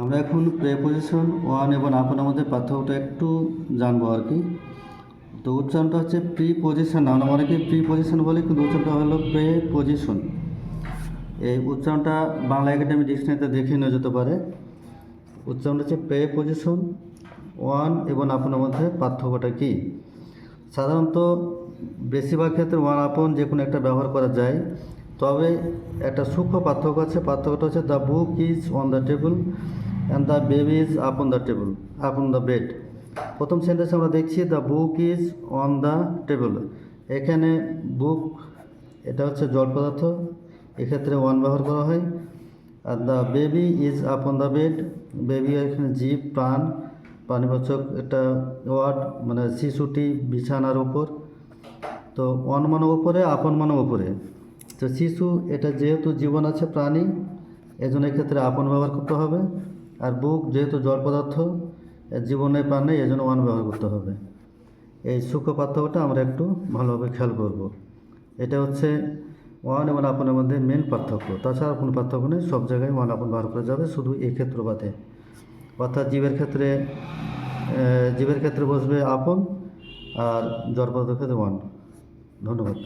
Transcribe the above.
আমরা এখন preposition one এবং আপনের মধ্যে পার্থক্যটা একটু জানবো আর কি। তো উচ্চারণটা হচ্ছে প্রিপোজিশন, আমরা অনেকে প্রিপোজিশন বলি, কিন্তু উচ্চারণটা হলো প্রেপোজিশন। এই উচ্চারণটা বাংলা একাডেমি ডিকশনারিতে দেখে নেওয়া যেতে পারে। উচ্চারণটা হচ্ছে প্রেপোজিশন ওয়ান এবং আপনের মধ্যে পার্থক্যটা কী। সাধারণত বেশিরভাগ ক্ষেত্রে ওয়ান আপন যে কোনো একটা ব্যবহার করা যায়, তবে একটা সূক্ষ্ম পার্থক্য আছে। পার্থক্যটা হচ্ছে the book is on the table and the baby is upon the table, upon the bed. প্রথম সেন্টেন্সে আমরা দেখছি the book is on the table. এখানে বুক এটা হচ্ছে জড় পদার্থ, এক্ষেত্রে ওয়ান ব্যবহার করা হয়। Are the baby is upon the bed, baby এখানে জীব, প্রাণ, প্রাণীবাচক একটা ওয়ার্ড, মানে শিশুটি বিছানার ওপর। তো অন মানব উপরে, আপন মানব উপরে। তো শিশু এটা যেহেতু জীবন আছে, প্রাণী, এজন্য এক্ষেত্রে আপন ব্যবহার করতে হবে। আর বুক যেহেতু জড় পদার্থ, জীবনে প্রাণ নেই, এজন্য ওয়ান ব্যবহার করতে হবে। এই সূক্ষ্ম পার্থক্যটা আমরা একটু ভালোভাবে খেয়াল করব। এটা হচ্ছে ওয়ান এবং আপনের মধ্যে মেন পার্থক্য। তাছাড়া কোনো পার্থক্য নেই, সব জায়গায় ওয়ান আপন ব্যবহার করা যাবে, শুধু এই ক্ষেত্র বাদে। অর্থাৎ জীবের ক্ষেত্রে বসবে আপন, আর জড় পদার্থের ক্ষেত্রে ওয়ান। ধন্যবাদ।